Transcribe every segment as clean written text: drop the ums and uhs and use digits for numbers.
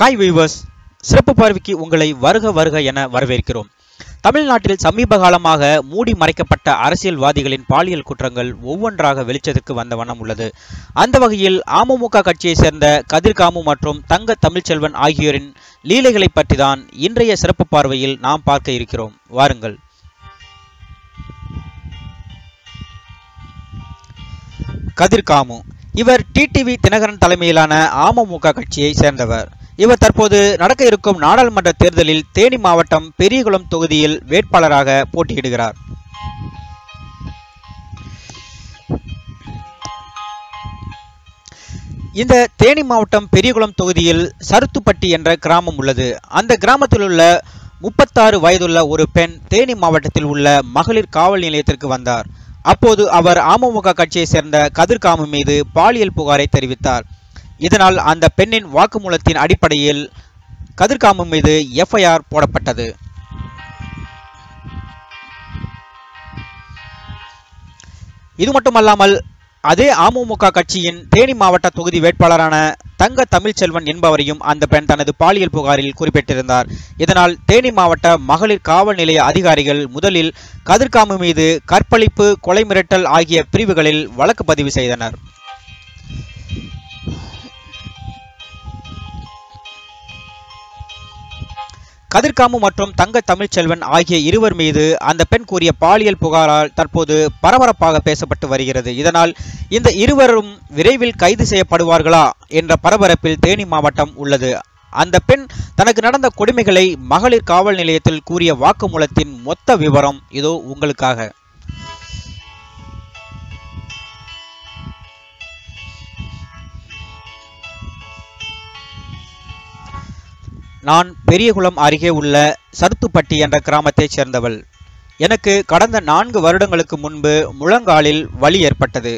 Hi viewers, சிறப்பு பார்வைக்கு உங்களை வருக வருக என வரவேற்கிறோம். தமிழ்நாட்டில் சமீப காலமாக மூடி மறைக்கப்பட்ட அரசியல்வாதிகளின் பாலியல் குற்றங்கள் ஒவ்வொன்றாக வெளிச்சத்துக்கு வந்த வண்ணம் உள்ளது. அந்த வகையில் அமமுக கட்சியை சேர்ந்த கதிர்காமு மற்றும் தங்க தமிழ்ச்செல்வன் ஆகியோரின் லீலைகளை பற்றி தான் இன்றைய சிறப்பு பார்வையில் நாம் பார்க்க இருக்கிறோம். வாருங்கள். கதிர்காமு இவர் டிடிவி தினகரன் தலைமையிலான அமமுக கட்சியை சேர்ந்தவர். இவர் தற்போது நடக்க இருக்கும் நாடாளுமன்ற தேர்தலில் தேனி மாவட்டம் பெரியகுளம் தொகுதியில் வேட்பாளராக போட்டியிடுகிறார். இந்த தேனி மாவட்டம் பெரியகுளம் தொகுதியில் சருத்துப்பட்டி என்ற கிராமம் உள்ளது. அந்த கிராமத்தில் உள்ள 36 வயதுள்ள ஒரு பெண் தேனி மாவட்டத்தில் உள்ள மகளிர் காவல் நிலையத்திற்கு வந்தார். அப்போது அவர் அமமுக கட்சியை சேர்ந்த கதிர்காமு மீது பாலியல் புகாரை தெரிவித்தார். இதனால் அந்த பெண்ணின் வாக்குமூலத்தின் அடிப்படையில் கதிர்காமு மீது எஃப்ஐஆர் போடப்பட்டது. இது மட்டுமல்லாமல் அதே அமமுக கட்சியின் தேனி மாவட்ட தொகுதி வேட்பாளரான தங்க தமிழ்ச்செல்வன் என்பவரையும் அந்த பெண் தனது பாலியல் புகாரில் குறிப்பிட்டிருந்தார். இதனால் தேனி மாவட்ட மகளிர் காவல் நிலைய அதிகாரிகள் முதலில் கதிர்காமு மீது கற்பழிப்பு, கொலை மிரட்டல் ஆகிய பிரிவுகளில் வழக்கு பதிவு செய்தனர். கதிர்காமு மற்றும் தங்க தமிழ்ச்செல்வன் ஆகிய இருவர் மீது அந்த பெண் கூறிய பாலியல் புகாரால் தற்போது பரபரப்பாக பேசப்பட்டு வருகிறது. இதனால் இந்த இருவரும் விரைவில் கைது செய்யப்படுவார்களா என்ற பரபரப்பில் தேனி மாவட்டம் உள்ளது. அந்த பெண் தனக்கு நடந்த கொடுமைகளை மகளிர் காவல் நிலையத்தில் கூறிய வாக்குமூலத்தின் மொத்த விவரம் இதோ உங்களுக்காக. நான் பெரியகுளம் அருகே உள்ள சருத்துப்பட்டி என்ற கிராமத்தைச் சேர்ந்தவள். எனக்கு கடந்த 4 வருடங்களுக்கு முன்பு முழங்காலில் வலி ஏற்பட்டது.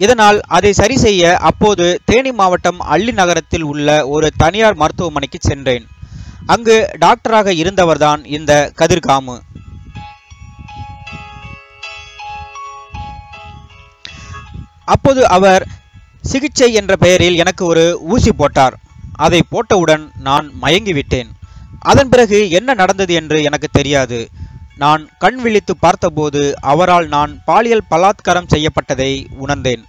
இதனால் அதை சரி செய்ய அப்போது தேனி மாவட்டம் அள்ளி நகரத்தில் உள்ள ஒரு தனியார் மருத்துவமனைக்கு சென்றேன். அங்கு டாக்டராக இருந்தவர்தான் இந்த கதிர்காமு. அப்போது அவர் சிகிச்சை என்ற பெயரில் எனக்கு ஒரு ஊசி போட்டார். அதை போட்டவுடன் நான் மயங்கிவிட்டேன். அதன் பிறகு என்ன நடந்தது என்று எனக்கு தெரியாது. நான் கண் விழித்து பார்த்தபோது அவரால் நான் பாலியல் பலாத்காரம் செய்யப்பட்டதை உணர்ந்தேன்.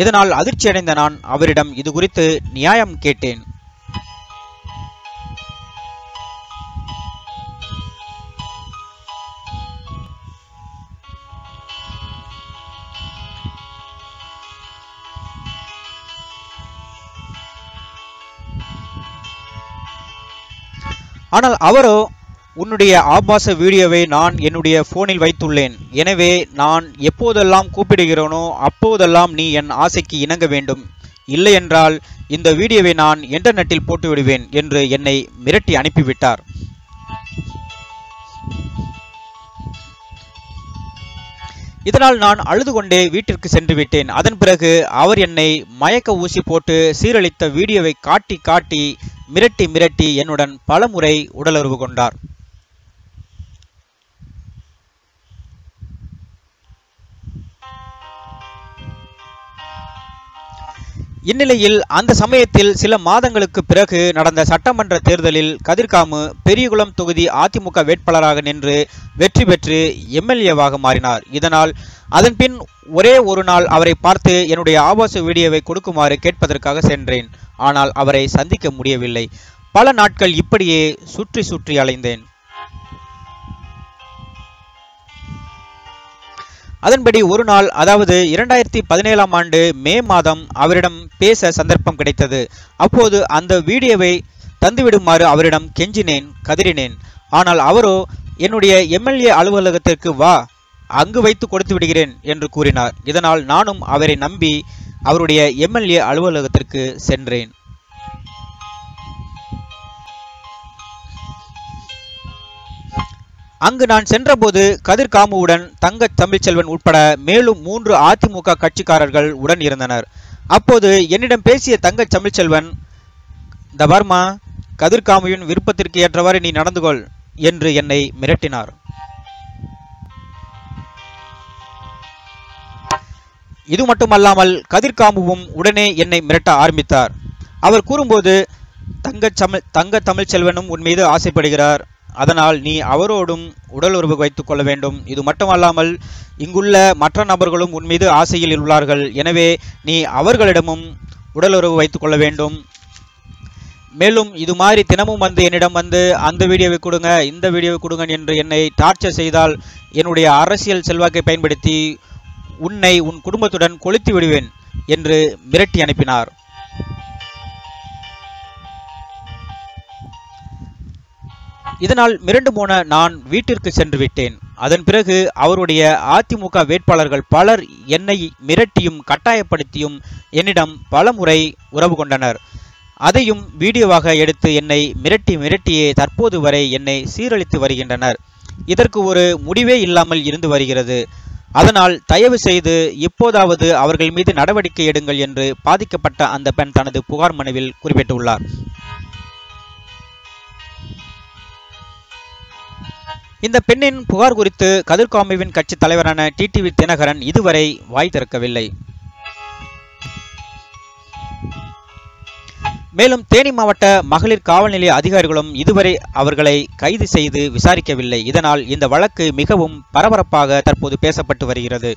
இதனால் அதிர்ச்சியடைந்த நான் அவரிடம் இது குறித்து நியாயம் கேட்டேன். ஆனால் அவரோ, உன்னுடைய ஆபாச வீடியோவை நான் என்னுடைய போனில் வைத்துள்ளேன். எனவே நான் எப்போதெல்லாம் கூப்பிடுகிறேனோ அப்போதெல்லாம் நீ என் ஆசைக்கு இணங்க வேண்டும். இல்லை என்றால் இந்த வீடியோவை நான் இன்டர்நெட்டில் போட்டு விடுவேன் என்று என்னை மிரட்டி அனுப்பிவிட்டார். இதனால் நான் அழுது கொண்டே வீட்டிற்கு சென்று விட்டேன். அதன் பிறகு அவர் என்னை மயக்க ஊசி போட்டு சீரழித்த வீடியோவை காட்டி காட்டி மிரட்டி மிரட்டி என்னுடன் பலமுறை உடலுறவு கொண்டார். இந்நிலையில் அந்த சமயத்தில் சில மாதங்களுக்கு பிறகு நடந்த சட்டமன்ற தேர்தலில் கதிர்காமு பெரியகுளம் தொகுதி அதிமுக வேட்பாளராக நின்று வெற்றி பெற்று எம்எல்ஏவாக மாறினார். இதனால் அதன்பின் ஒரே ஒரு நாள் அவரை பார்த்து என்னுடைய ஆபாச வீடியோவை கொடுக்குமாறு கேட்பதற்காக சென்றேன். ஆனால் அவரை சந்திக்க முடியவில்லை. பல நாட்கள் இப்படியே சுற்றி சுற்றி அலைந்தேன். அதன்படி ஒரு நாள், அதாவது 2017ஆம் ஆண்டு மே மாதம் அவரிடம் பேச சந்தர்ப்பம் கிடைத்தது. அப்போது அந்த வீடியோவை தந்துவிடுமாறு அவரிடம் கெஞ்சினேன், கதறினேன். ஆனால் அவரோ, என்னுடைய எம்எல்ஏ அலுவலகத்திற்கு வா, அங்கு வைத்து கொடுத்து விடுகிறேன் என்று கூறினார். இதனால் நானும் அவரை நம்பி அவருடைய எம்எல்ஏ அலுவலகத்திற்கு சென்றேன். அங்கு நான் சென்றபோது கதிர்காமுவுடன் தங்க தமிழ்ச்செல்வன் உட்பட மேலும் 3 அதிமுக கட்சிக்காரர்கள் உடன் இருந்தனர். அப்போது என்னிடம் பேசிய தங்க தமிழ்ச்செல்வன், தபர்மா, கதிர்காமுவின் விருப்பத்திற்கு ஏற்றவாறு நீ நடந்து கொள் என்று என்னை மிரட்டினார். இது மட்டுமல்லாமல் கதிர்காமுவும் உடனே என்னை மிரட்ட ஆரம்பித்தார். அவர் கூறும்போது, தங்க தமிழ்ச்செல்வனும் உன் மீது ஆசைப்படுகிறார். அதனால் நீ அவரோடும் உடல் உறவு வைத்துக் கொள்ள வேண்டும். இது மட்டுமல்லாமல் இங்குள்ள மற்ற நபர்களும் உன் மீது ஆசையில் உள்ளார்கள். எனவே நீ அவர்களிடமும் உடல் உறவு வைத்துக் கொள்ள வேண்டும். மேலும் இது மாதிரி தினமும் வந்து என்னிடம் வந்து அந்த வீடியோவை கொடுங்க, இந்த வீடியோவை கொடுங்க என்று என்னை டார்ச்சர் செய்தால் என்னுடைய அரசியல் செல்வாக்கை பயன்படுத்தி உன்னை உன் குடும்பத்துடன் கொளுத்தி விடுவேன் என்று மிரட்டி அனுப்பினார். இதனால் மிரண்டு போன நான் வீட்டிற்கு சென்று விட்டேன். அதன் பிறகு அவருடைய அதிமுக வேட்பாளர்கள் பலர் என்னை மிரட்டியும் கட்டாயப்படுத்தியும் என்னிடம் பலமுறை உறவு கொண்டனர். அதையும் வீடியோவாக எடுத்து என்னை மிரட்டியே தற்போது வரை என்னை சீரழித்து வருகின்றனர். இதற்கு ஒரு முடிவே இல்லாமல் இருந்து வருகிறது. அதனால் தயவு செய்து இப்போதாவது அவர்கள் மீது நடவடிக்கை எடுங்கள் என்று பாதிக்கப்பட்ட அந்த பெண் தனது புகார் மனுவில் குறிப்பிட்டுள்ளார். இந்த பெண்ணின் புகார் குறித்து கதிர்காமிவின் கட்சி தலைவரான டிடிவி தினகரன் இதுவரை வாய் திறக்கவில்லை. மேலும் தேனி மாவட்ட மகளிர் காவல் நிலைய அதிகாரிகளும் இதுவரை அவர்களை கைது செய்து விசாரிக்கவில்லை. இதனால் இந்த வழக்கு மிகவும் பரபரப்பாக தற்போது பேசப்பட்டு வருகிறது.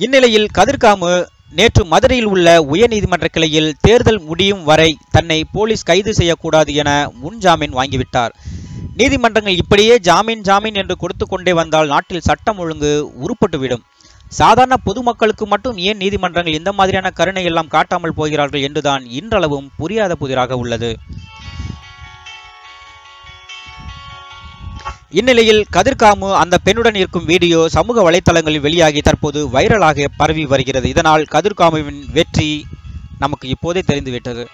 இந்நிலையில் கதிர்காமு நேற்று மதுரையில் உள்ள உயர்நீதிமன்ற கிளையில் தேர்தல் முடியும் வரை தன்னை போலீஸ் கைது செய்யக்கூடாது என முன்ஜாமீன் வாங்கிவிட்டார். நீதிமன்றங்கள் இப்படியே ஜாமீன் என்று கொடுத்து கொண்டே வந்தால் நாட்டில் சட்டம் ஒழுங்கு உருப்பட்டுவிடும். சாதாரண பொதுமக்களுக்கு மட்டும் ஏன் நீதிமன்றங்கள் இந்த மாதிரியான கருணை எல்லாம் காட்டாமல் போகிறார்கள் என்றுதான் இன்றளவும் புரியாத புதிராக உள்ளது. இந்நிலையில் கதிர்காமு அந்த பெண்ணுடன் இருக்கும் வீடியோ சமூக வலைத்தளங்களில் வெளியாகி தற்போது வைரலாக பரவி வருகிறது. இதனால் கதிர்காமுவின் வெற்றி நமக்கு இப்போதே தெரிந்துவிட்டது.